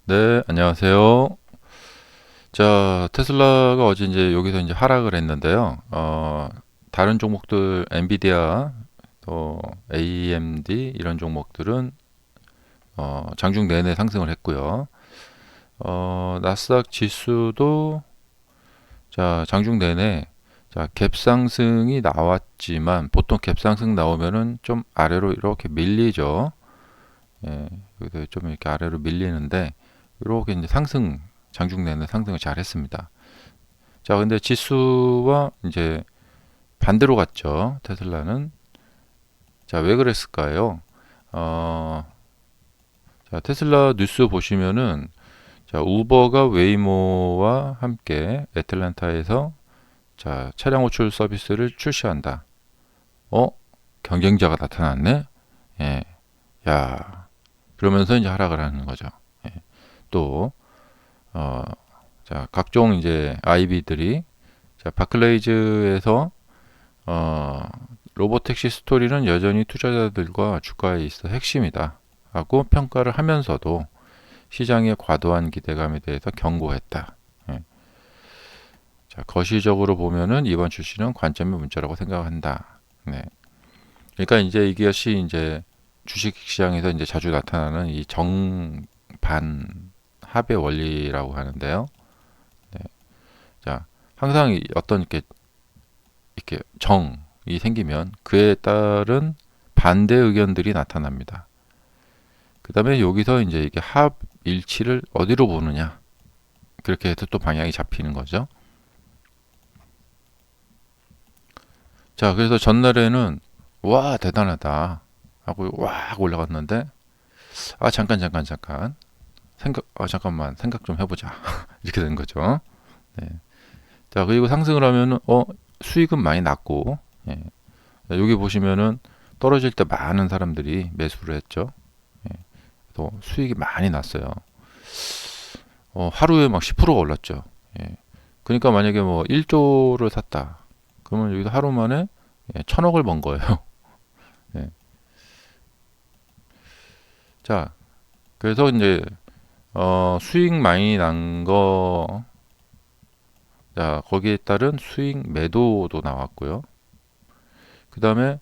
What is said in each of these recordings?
네, 안녕하세요. 자, 테슬라가 어제 이제 여기서 이제 하락을 했는데요. 다른 종목들, 엔비디아, 또 AMD 이런 종목들은 장중 내내 상승을 했고요. 나스닥 지수도 자, 장중 내내 자, 갭 상승이 나왔지만 보통 갭 상승 나오면은 좀 아래로 이렇게 밀리죠. 예, 여기서 좀 이렇게 아래로 밀리는데 이렇게 이제 장중 내내 상승을 잘 했습니다. 자, 근데 지수와 이제 반대로 갔죠. 테슬라는. 자, 왜 그랬을까요? 어, 자, 테슬라 뉴스 보시면은 자, 우버가 웨이모와 함께 애틀랜타에서 자, 차량 호출 서비스를 출시한다. 어? 경쟁자가 나타났네? 예. 야. 그러면서 이제 하락을 하는 거죠. 예. 또 어, 자, 각종 이제 IB들이 자, 바클레이즈에서 어, 로보택시 스토리는 여전히 투자자들과 주가에 있어 핵심이다 하고 평가를 하면서도 시장의 과도한 기대감에 대해서 경고했다. 예. 자, 거시적으로 보면은 이번 출시는 관점의 문제라고 생각한다. 네. 그러니까 이제 이것이 이제 주식 시장에서 이제 자주 나타나는 이 정반 합의 원리라고 하는데요. 네. 자, 항상 어떤 이렇게 정이 생기면 그에 따른 반대 의견들이 나타납니다. 그 다음에 여기서 이제 이게 합 일치를 어디로 보느냐. 그렇게 해서 또 방향이 잡히는 거죠. 자, 그래서 전날에는 와, 대단하다 하고 와 올라갔는데 잠깐 잠깐만 생각 좀 해보자 이렇게 된 거죠. 네. 자, 그리고 상승을 하면은 수익은 많이 났고 예. 여기 보시면은 떨어질 때 많은 사람들이 매수를 했죠. 예. 또 수익이 많이 났어요. 하루에 막 10%가 올랐죠. 예. 그러니까 만약에 뭐 1조를 샀다. 그러면 여기서 하루 만에 1000억을 번 거예요. 예. 자, 그래서 이제 수익 많이 난 거, 자, 거기에 따른 수익 매도도 나왔고요. 그 다음에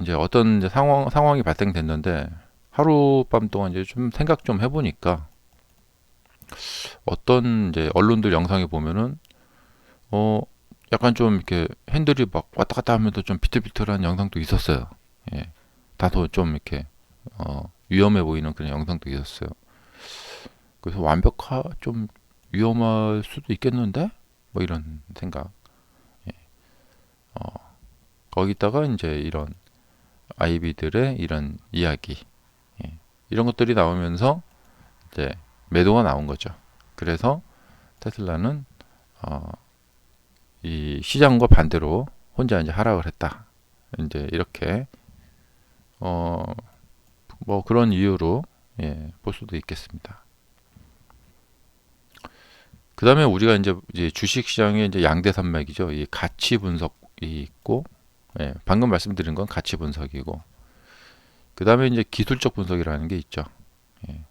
이제 어떤 이제 상황이 발생됐는데 하룻밤 동안 이제 좀 생각 좀 해보니까 어떤 이제 언론들 영상에 보면은 어 약간 좀 이렇게 핸들이 막 왔다 갔다 하면서 좀 비틀비틀한 영상도 있었어요. 예. 다소 좀 이렇게 위험해 보이는 그런 영상도 있었어요. 그래서 좀 위험할 수도 있겠는데 뭐 이런 생각. 예. 어, 거기다가 이제 이런 아이비들의 이런 이야기, 예. 이런 것들이 나오면서 이제 매도가 나온 거죠. 그래서 테슬라는 어, 이 시장과 반대로 혼자 이제 하락을 했다. 이제 이렇게 어, 뭐 그런 이유로 볼 수도 있겠습니다. 그 다음에 우리가 이제 주식 시장의 이제 양대 산맥이죠. 이 가치 분석이 있고, 방금 말씀드린 건 가치 분석이고, 그 다음에 이제 기술적 분석이라는 게 있죠. 예.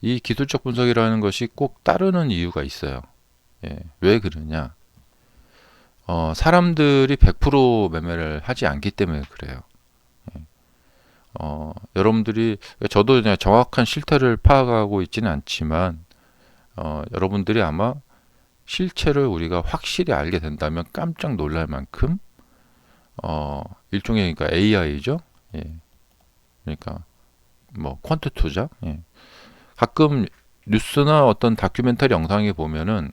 이 기술적 분석이라는 것이 꼭 따르는 이유가 있어요. 왜 그러냐? 사람들이 100% 매매를 하지 않기 때문에 그래요. 여러분들이 저도 그냥 정확한 실태를 파악하고 있지는 않지만 여러분들이 아마 실체를 우리가 확실히 알게 된다면 깜짝 놀랄 만큼 일종의 그러니까 AI죠. 예. 그러니까 뭐 퀀트 투자. 예. 가끔 뉴스나 어떤 다큐멘터리 영상에 보면은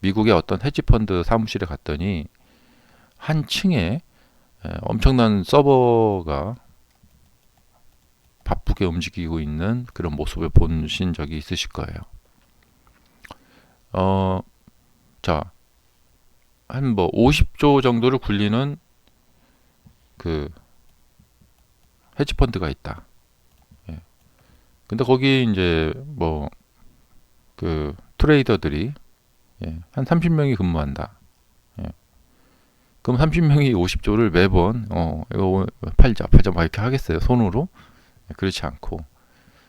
미국의 어떤 헤지펀드 사무실에 갔더니 한 층에 엄청난 서버가 바쁘게 움직이고 있는 그런 모습을 보신 적이 있으실 거예요. 어, 자, 한 뭐 50조 정도를 굴리는 그 헤지펀드가 있다. 예. 근데 거기 이제 뭐 그 트레이더들이 한 30명이 근무한다. 예. 그럼 30명이 50조를 매번 이거 팔자 막 이렇게 하겠어요 손으로? 그렇지 않고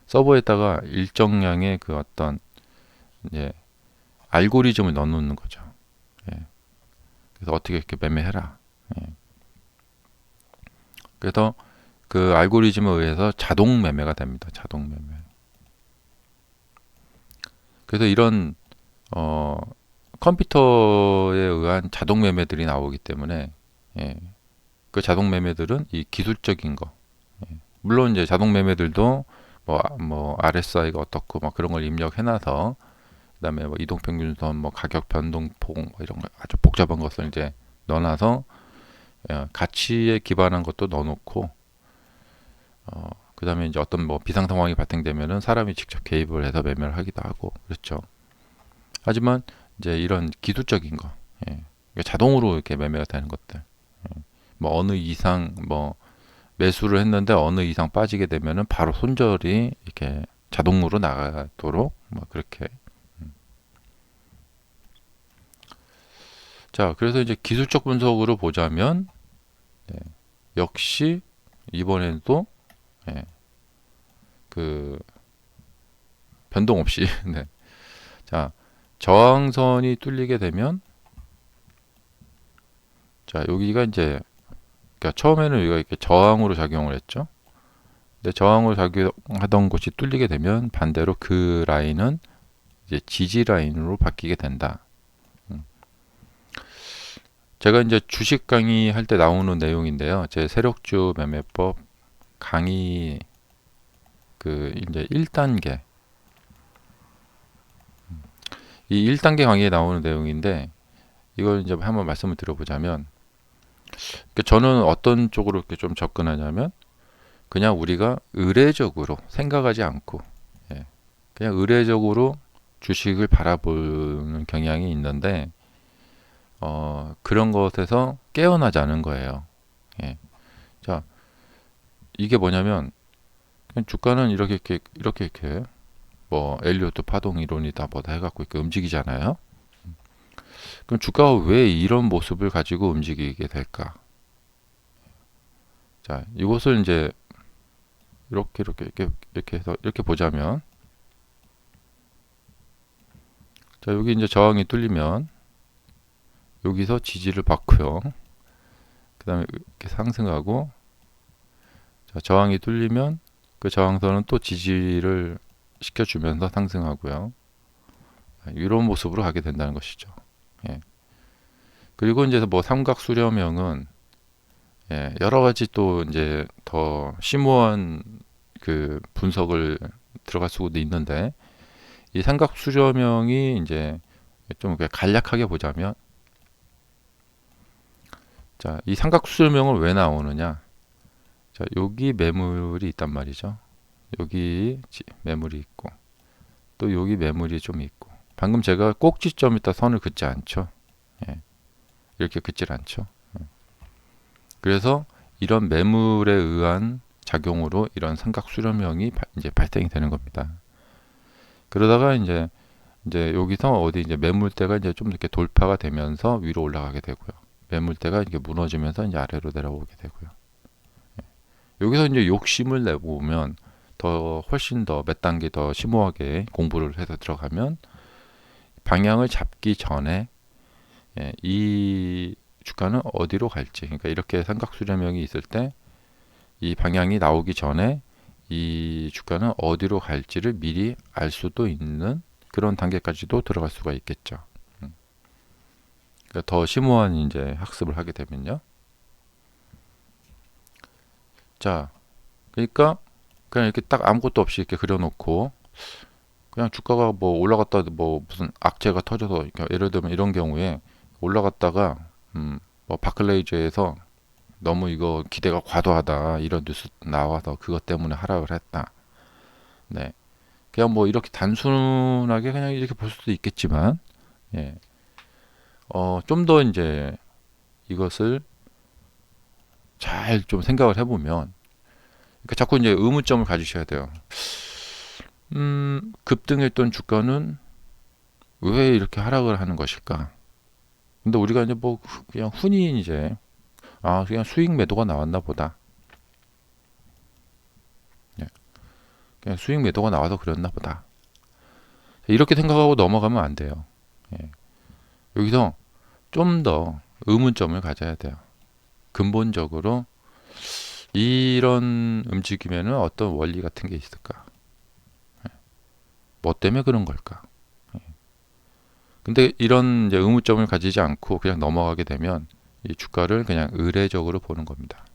서버에다가 일정량의 그 어떤 이제 알고리즘을 넣어놓는 거죠. 예. 그래서 어떻게 이렇게 매매해라. 예. 그래서 그 알고리즘에 의해서 자동 매매가 됩니다. 자동 매매. 그래서 이런 어, 컴퓨터에 의한 자동 매매들이 나오기 때문에 예. 그 자동 매매들은 이 기술적인 거. 예. 물론 이제 자동 매매들도 뭐 RSI가 어떻고 막 그런 걸 입력해놔서 그다음에 뭐 이동평균선, 뭐 가격 변동폭 뭐 이런 거 아주 복잡한 것을 이제 넣어놔서 가치에 기반한 것도 넣어놓고 그다음에 이제 어떤 뭐 비상 상황이 발생되면은 사람이 직접 개입을 해서 매매를 하기도 하고 그렇죠. 하지만 이제 이런 기술적인 거, 예. 그러니까 자동으로 이렇게 매매가 되는 것들, 뭐 어느 이상 뭐 매수를 했는데 어느 이상 빠지게 되면은 바로 손절이 이렇게 자동으로 나가도록 뭐 그렇게. 자, 그래서 이제 기술적 분석으로 보자면 네, 역시 이번에도 예, 그 변동 없이 네. 자, 저항선이 뚫리게 되면 자, 여기가 이제 그러니까 처음에는 우리가 이렇게 저항으로 작용을 했죠. 근데 저항으로 작용하던 곳이 뚫리게 되면 반대로 그 라인은 이제 지지 라인으로 바뀌게 된다. 음. 제가 이제 주식 강의 할 때 나오는 내용인데요. 제 세력주 매매법 강의 그 이제 1단계 이 1단계 강의에 나오는 내용인데 이걸 이제 한번 말씀을 드려보자면 저는 어떤 쪽으로 이렇게 좀 접근하냐면 그냥 우리가 의례적으로 생각하지 않고 예, 그냥 의례적으로 주식을 바라보는 경향이 있는데 그런 것에서 깨어나지 않은 거예요. 예. 자, 이게 뭐냐면 주가는 이렇게 뭐 엘리오트 파동 이론이다 뭐다 해갖고 이렇게 움직이잖아요. 그럼 주가가 왜 이런 모습을 가지고 움직이게 될까? 자, 이것을 이제 이렇게 해서 이렇게 보자면 자, 여기 이제 저항이 뚫리면 여기서 지지를 받고요. 그 다음에 이렇게 상승하고 자, 저항이 뚫리면 그 저항선은 또 지지를 시켜주면서 상승하고요. 이런 모습으로 가게 된다는 것이죠. 예. 그리고 이제 뭐 삼각 수렴형은 여러 가지 또 이제 더 심오한 그 분석을 들어갈 수도 있는데 이 삼각 수렴형이 이제 좀 간략하게 보자면 자, 이 삼각 수렴형은 왜 나오느냐? 자, 여기 매물이 있단 말이죠. 여기 매물이 있고 또 여기 매물이 좀 있고 방금 제가 꼭지점에다 선을 긋지 않죠. 예, 이렇게 긋질 않죠. 그래서 이런 매물에 의한 작용으로 이런 삼각 수렴형이 이제 발생이 되는 겁니다. 그러다가 이제 여기서 어디 이제 매물대가 이제 좀 이렇게 돌파가 되면서 위로 올라가게 되고요. 매물대가 이렇게 무너지면서 이제 아래로 내려오게 되고요. 여기서 이제 욕심을 내보면 더 훨씬 더 몇 단계 더 심오하게 공부를 해서 들어가면 방향을 잡기 전에 이 주가는 어디로 갈지 그러니까 이렇게 삼각수렴형이 있을 때 이 방향이 나오기 전에 이 주가는 어디로 갈지를 미리 알 수도 있는 그런 단계까지도 들어갈 수가 있겠죠. 그러니까 더 심오한 이제 학습을 하게 되면요. 자, 그러니까 그냥 이렇게 딱 아무것도 없이 이렇게 그려놓고 그냥 주가가 뭐 올라갔다 뭐 무슨 악재가 터져서 예를 들면 이런 경우에 올라갔다가 뭐 바클레이즈에서 너무 이거 기대가 과도하다 이런 뉴스 나와서 그것 때문에 하락을 했다. 네, 그냥 뭐 이렇게 단순하게 그냥 이렇게 볼 수도 있겠지만 예, 좀 더 이제 이것을 잘 좀 생각을 해보면 그러니까 자꾸 이제 의문점을 가지셔야 돼요. 급등했던 주가는 왜 이렇게 하락을 하는 것일까? 근데 우리가 이제 뭐 그냥 흔히 이제 그냥 수익 매도가 나왔나 보다. 예. 그냥 수익 매도가 나와서 그랬나 보다. 이렇게 생각하고 넘어가면 안 돼요. 예. 여기서 좀 더 의문점을 가져야 돼요. 근본적으로 이런 움직임에는 어떤 원리 같은 게 있을까? 뭐 때문에 그런 걸까? 근데 이런 이제 의문점을 가지지 않고 그냥 넘어가게 되면 이 주가를 그냥 의례적으로 보는 겁니다.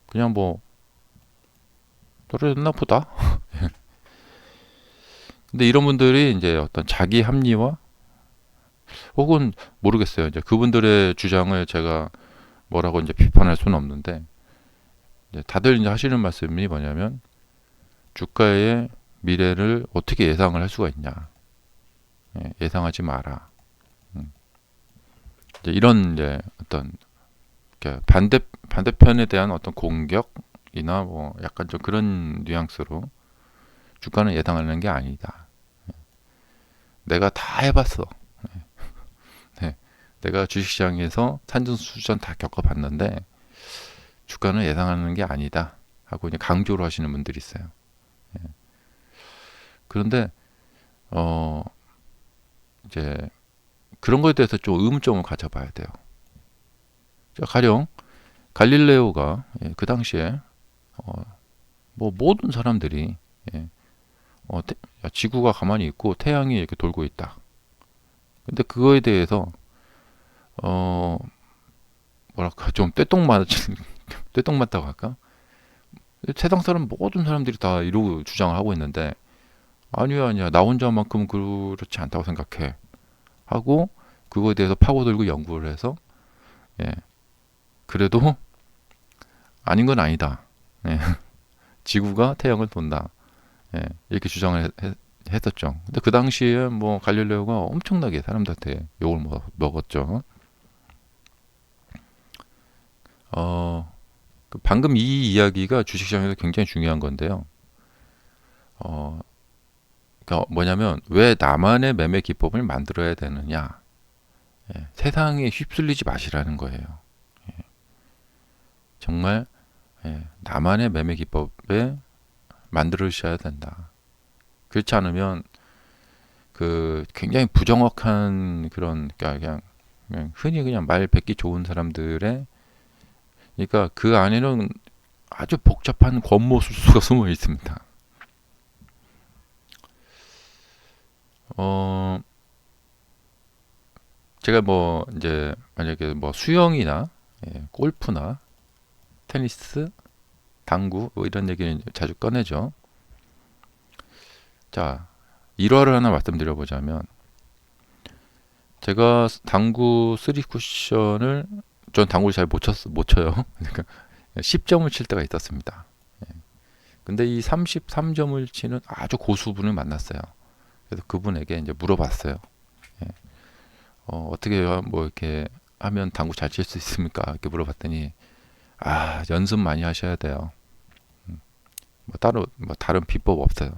그냥 뭐 떨어졌나 보다. 근데 이런 분들이 이제 어떤 자기 합리화 혹은 모르겠어요. 이제 그분들의 주장을 제가 뭐라고 이제 비판할 수는 없는데 이제 다들 이제 하시는 말씀이 뭐냐면 주가의 미래를 어떻게 예상을 할 수가 있냐. 예, 예상하지 마라. 이제 이런 이제 어떤 반대편에 대한 어떤 공격이나 뭐 약간 좀 그런 뉘앙스로 주가는 예상하는 게 아니다. 내가 다 해봤어. 네. 내가 주식시장에서 산전수전 다 겪어봤는데 주가는 예상하는 게 아니다 하고 이제 강조를 하시는 분들이 있어요. 예. 그런데 이제 그런 거에 대해서 좀 의문점을 가져봐야 돼요. 자, 가령 갈릴레오가 그 당시에 뭐 모든 사람들이 예, 지구가 가만히 있고 태양이 이렇게 돌고 있다. 근데 그거에 대해서 뭐랄까 좀 떼똥맞다고 할까? 세상 사람 모든 사람들이 다 이러고 주장을 하고 있는데 아니야 나 혼자만큼 그렇지 않다고 생각해 하고 그거에 대해서 파고들고 연구를 해서 예, 그래도 아닌 건 아니다. 예, 지구가 태양을 돈다. 예, 이렇게 주장을 했었죠. 근데 그 당시에 뭐 갈릴레오가 엄청나게 사람들한테 욕을 먹었죠. 방금 이 이야기가 주식시장에서 굉장히 중요한 건데요. 그러니까 뭐냐면 왜 나만의 매매 기법을 만들어야 되느냐? 예, 세상에 휩쓸리지 마시라는 거예요. 정말 나만의 매매 기법에 만들으셔야 된다. 그렇지 않으면 그 굉장히 부정확한 그런 그러니까 그냥 흔히 그냥 말 뱉기 좋은 사람들의 그러니까 그 안에는 아주 복잡한 권모술수가 숨어 있습니다. 어 제가 뭐 이제 만약에 뭐 수영이나 골프나 테니스, 당구 뭐 이런 얘기는 자주 꺼내죠. 자, 일화를 하나 말씀드려보자면 제가 당구 3 쿠션을 전 당구를 잘 못 쳐요. 그러니까 10점을 칠 때가 있었습니다. 근데 이 33점을 치는 아주 고수분을 만났어요. 그래서 그분에게 이제 물어봤어요. 어떻게 뭐 이렇게 하면 당구 잘 칠 수 있습니까? 이렇게 물어봤더니 연습 많이 하셔야 돼요. 뭐 따로 뭐 다른 비법 없어요.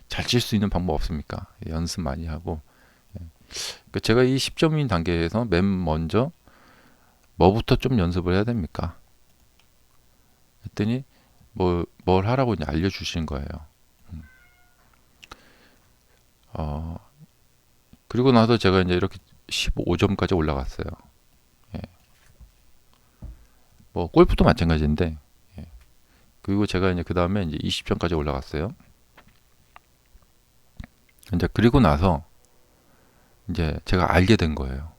잘 칠 수 있는 방법 없습니까? 연습 많이 하고. 그러니까 제가 이 10점인 단계에서 맨 먼저 뭐부터 좀 연습을 해야 됩니까? 했더니 뭘 하라고 이제 알려주신 거예요. 그리고 나서 제가 이제 이렇게 15점까지 올라갔어요. 예. 뭐 골프도 마찬가지인데, 예. 그리고 제가 이제 그 다음에 이제 20점까지 올라갔어요. 이제 그리고 나서 이제 제가 알게 된 거예요.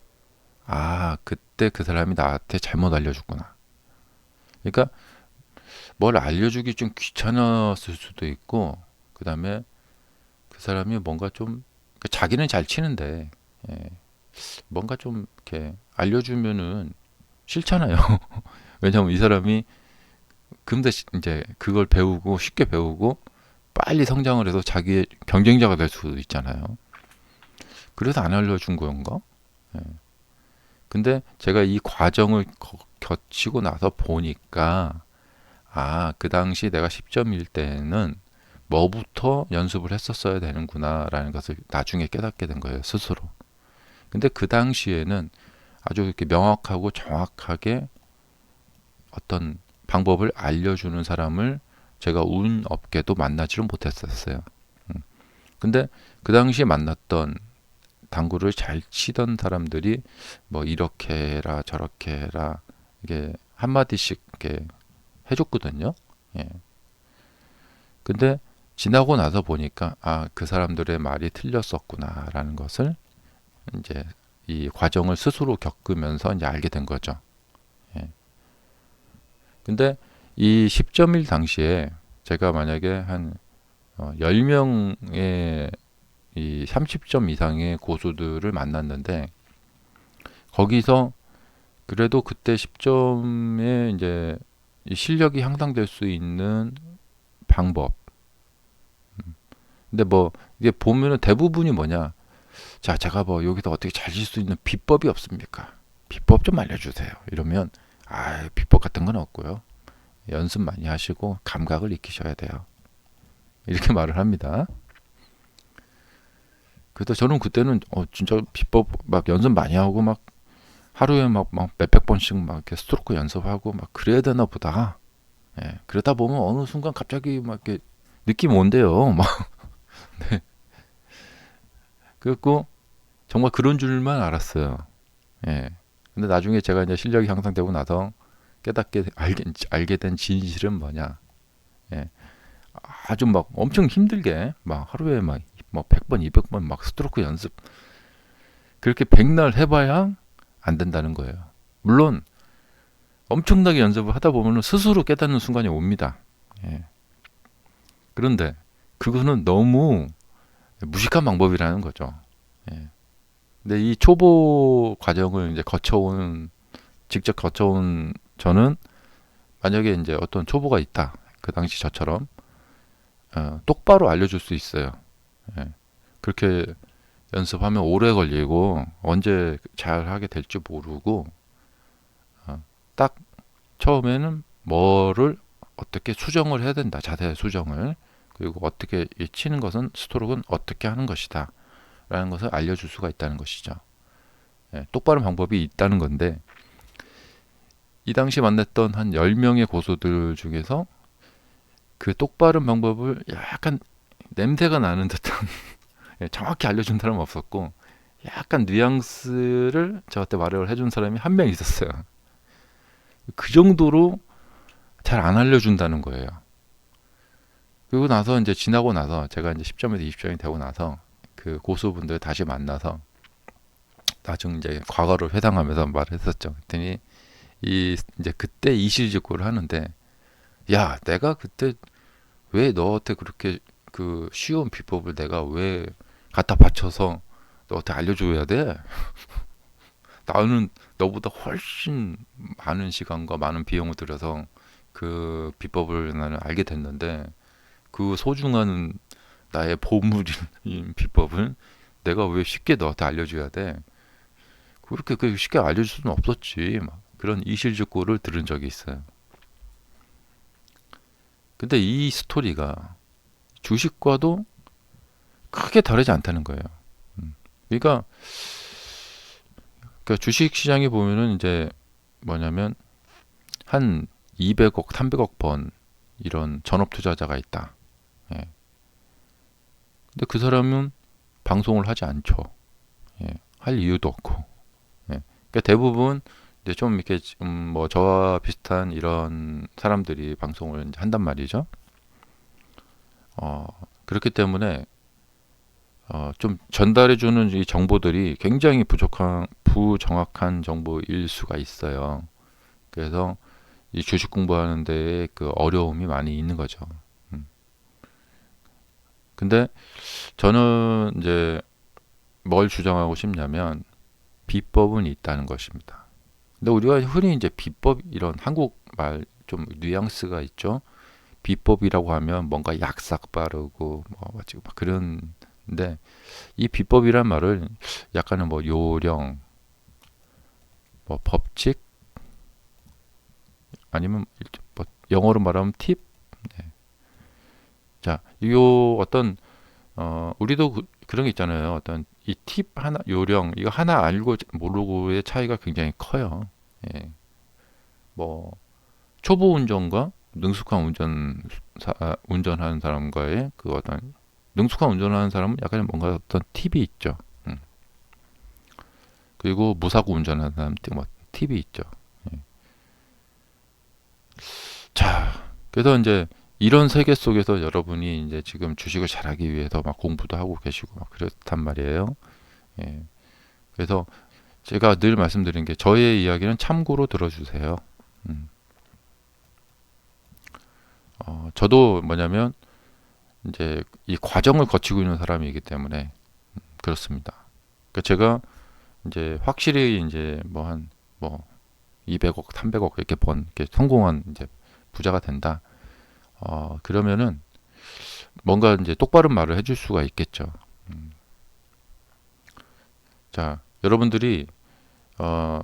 그때 그 사람이 나한테 잘못 알려줬구나. 그러니까 뭘 알려주기 좀 귀찮았을 수도 있고, 그 다음에 그 사람이 뭔가 좀 자기는 잘 치는데 예, 뭔가 좀 이렇게 알려주면은 싫잖아요. 왜냐하면 이 사람이 근데 이제 그걸 배우고 쉽게 배우고 빨리 성장을 해서 자기의 경쟁자가 될 수도 있잖아요. 그래서 안 알려준 건가? 예. 근데 제가 이 과정을 거치고 나서 보니까 그 당시 내가 10점일 때는 뭐부터 연습을 했었어야 되는구나라는 것을 나중에 깨닫게 된 거예요, 스스로. 근데 그 당시에는 아주 이렇게 명확하고 정확하게 어떤 방법을 알려주는 사람을 제가 운 없게도 만나지를 못했었어요. 근데 그 당시에 만났던 당구를 잘 치던 사람들이 뭐 이렇게 해라 저렇게 해라 이게 한마디씩 이렇게 해줬거든요. 예. 근데 지나고 나서 보니까 아, 그 사람들의 말이 틀렸었구나라는 것을 이제 이 과정을 스스로 겪으면서 이제 알게 된 거죠. 예. 근데 이 10.1 당시에 제가 만약에 한 10명의 이 30점 이상의 고수들을 만났는데 거기서 그래도 그때 10점에 이제 이 실력이 향상될 수 있는 방법. 근데 뭐 이게 보면은 대부분이 뭐냐? 자, 제가 뭐 여기서 어떻게 잘 칠 수 있는 비법이 없습니까? 비법 좀 알려주세요. 이러면 아, 비법 같은 건 없고요. 연습 많이 하시고 감각을 익히셔야 돼요. 이렇게 말을 합니다. 그래서 저는 그때는 진짜 비법 막 연습 많이 하고 막 하루에 막 몇백 번씩 막 이렇게 스트로크 연습하고 막 그래야 되나 보다. 예, 그러다 보면 어느 순간 갑자기 막 이렇게 느낌 온대요. 막 네. 그래갖고 정말 그런 줄만 알았어요. 예. 근데 나중에 제가 이제 실력이 향상되고 나서 깨닫게 알게 된 진실은 뭐냐? 예. 아주 막 엄청 힘들게 막 하루에 막 100번, 200번 막 스트로크 연습 그렇게 백날 해봐야 안 된다는 거예요. 물론 엄청나게 연습을 하다 보면 스스로 깨닫는 순간이 옵니다. 예. 그런데 그거는 너무 무식한 방법이라는 거죠. 예. 근데 이 초보 과정을 이제 직접 거쳐온 저는 만약에 이제 어떤 초보가 있다. 그 당시 저처럼 똑바로 알려줄 수 있어요. 예. 그렇게 연습하면 오래 걸리고 언제 잘 하게 될지 모르고 딱 처음에는 뭐를 어떻게 수정을 해야 된다. 자세 수정을. 그리고 어떻게 치는 것은 스트로크는 어떻게 하는 것이다. 라는 것을 알려줄 수가 있다는 것이죠. 예, 똑바른 방법이 있다는 건데 이 당시 만났던 한 10명의 고수들 중에서 그 똑바른 방법을 약간 냄새가 나는 듯한 예, 정확히 알려준 사람은 없었고 약간 뉘앙스를 저한테 말을 해준 사람이 한 명 있었어요. 그 정도로 잘 안 알려준다는 거예요. 그리고 나서 이제 지나고 나서 제가 이제 10점에서 20점이 되고 나서 그 고수분들 다시 만나서 나중 이제 과거를 회상하면서 말했었죠. 그랬더니 이제 그때 이실직고를 하는데 야, 내가 그때 왜 너한테 그렇게 그 쉬운 비법을 내가 왜 갖다 바쳐서 너한테 알려줘야 돼? 나는 너보다 훨씬 많은 시간과 많은 비용을 들여서 그 비법을 나는 알게 됐는데 그 소중한 나의 보물인 비법을 내가 왜 쉽게 너한테 알려줘야 돼? 그렇게 쉽게 알려줄 수는 없었지. 막 그런 이실직고를 들은 적이 있어요. 근데 이 스토리가 주식과도 크게 다르지 않다는 거예요. 그러니까, 주식 시장에 보면은 이제 뭐냐면 한 200억, 300억 번 이런 전업 투자자가 있다. 예. 근데 그 사람은 방송을 하지 않죠. 예. 할 이유도 없고. 예. 그러니까 대부분 이제 좀 이렇게 뭐 저와 비슷한 이런 사람들이 방송을 이제 한단 말이죠. 그렇기 때문에 좀 전달해주는 이 정보들이 굉장히 부정확한 정보일 수가 있어요. 그래서 이 주식 공부하는 데에 그 어려움이 많이 있는 거죠. 근데 저는 이제 뭘 주장하고 싶냐면 비법은 있다는 것입니다. 근데 우리가 흔히 이제 비법 이런 한국 말 좀 뉘앙스가 있죠. 비법이라고 하면 뭔가 약삭 빠르고 뭐 지금 막 그런데 이 비법이란 말을 약간은 뭐 요령, 뭐 법칙 아니면 뭐 영어로 말하면 팁. 네. 자, 요 어떤 우리도 그런 게 있잖아요. 어떤 이 팁 하나, 요령 이거 하나 알고 모르고의 차이가 굉장히 커요. 예. 뭐 초보 운전과 능숙한 운전하는 사람과의 그 어떤 능숙한 운전하는 사람은 약간 뭔가 어떤 팁이 있죠. 그리고 무사고 운전하는 사람 뭐 팁이 있죠. 예. 자, 그래서 이제 이런 세계 속에서 여러분이 이제 지금 주식을 잘하기 위해서 막 공부도 하고 계시고 막 그렇단 말이에요. 예. 그래서 제가 늘 말씀드린 게 저의 이야기는 참고로 들어주세요. 음. 저도 뭐냐면 이제 이 과정을 거치고 있는 사람이기 때문에 그렇습니다. 그러니까 제가 이제 확실히 이제 뭐 한 뭐 200억, 300억 이렇게 이렇게 성공한 이제 부자가 된다. 그러면은 뭔가 이제 똑바른 말을 해줄 수가 있겠죠. 음. 자, 여러분들이 어,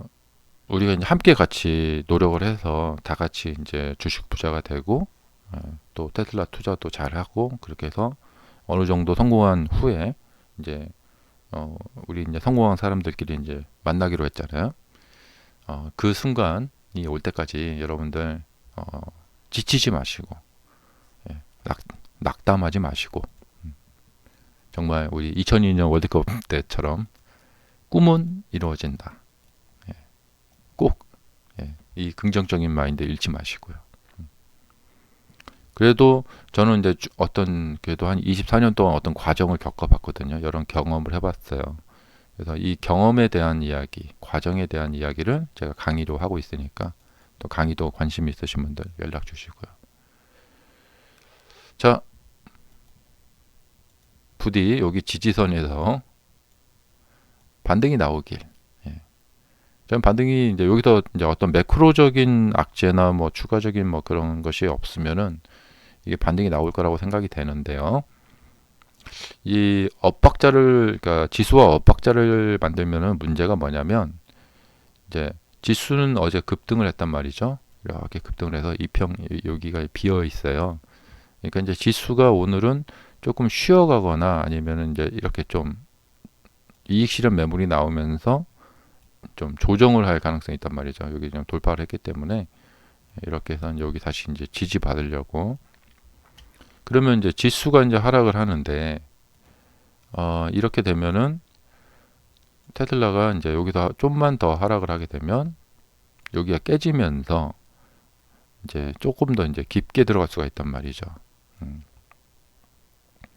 우리가 이제 함께 같이 노력을 해서 다 같이 이제 주식 부자가 되고 또 테슬라 투자도 잘하고 그렇게 해서 어느 정도 성공한 후에 이제 우리 이제 성공한 사람들끼리 이제 만나기로 했잖아요. 그 순간이 올 때까지 여러분들 지치지 마시고 예, 낙담하지 마시고 정말 우리 2002년 월드컵 때처럼 꿈은 이루어진다. 예, 꼭 이 긍정적인 마인드 잃지 마시고요. 그래도 저는 이제 어떤 그래도 한 24년 동안 어떤 과정을 겪어봤거든요. 이런 경험을 해봤어요. 그래서 이 경험에 대한 이야기, 과정에 대한 이야기를 제가 강의로 하고 있으니까 또 강의도 관심 있으신 분들 연락 주시고요. 자, 부디 여기 지지선에서 반등이 나오길. 예. 저는 반등이 이제 여기서 이제 어떤 매크로적인 악재나 뭐 추가적인 뭐 그런 것이 없으면은 이게 반등이 나올 거라고 생각이 되는데요. 이 엇박자를 그러니까 지수와 엇박자를 만들면은 문제가 뭐냐면 이제 지수는 어제 급등을 했단 말이죠. 이렇게 급등을 해서 이평 여기가 비어 있어요. 그러니까 이제 지수가 오늘은 조금 쉬어가거나 아니면은 이제 이렇게 좀 이익 실현 매물이 나오면서 좀 조정을 할 가능성이 있단 말이죠. 여기 좀 돌파를 했기 때문에 이렇게 해서 여기 다시 이제 지지 받으려고 그러면 이제 지수가 이제 하락을 하는데 이렇게 되면은 테슬라가 이제 여기서 좀만 더 하락을 하게 되면 여기가 깨지면서 이제 조금 더 이제 깊게 들어갈 수가 있단 말이죠. 음.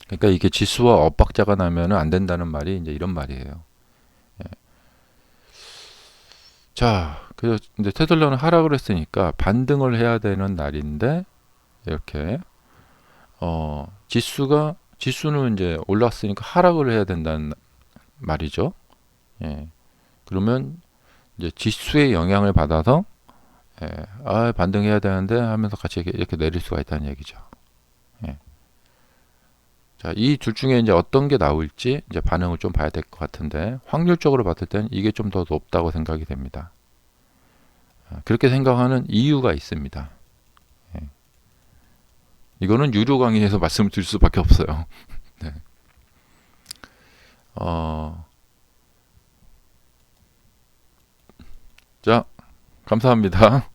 그러니까 이게 지수와 엇박자가 나면은 안 된다는 말이 이제 이런 말이에요. 예. 자, 그래서 이제 테슬라는 하락을 했으니까 반등을 해야 되는 날인데 이렇게 지수는 이제 올랐으니까 하락을 해야 된다는 말이죠. 예. 그러면 이제 지수의 영향을 받아서 반등해야 되는데 하면서 같이 이렇게 내릴 수가 있다는 얘기죠. 예. 자, 이 둘 중에 이제 어떤 게 나올지 이제 반응을 좀 봐야 될 것 같은데 확률적으로 봤을 땐 이게 좀 더 높다고 생각이 됩니다. 그렇게 생각하는 이유가 있습니다. 예. 이거는 유료 강의에서 말씀을 드릴 수밖에 없어요. 네. 자, 감사합니다.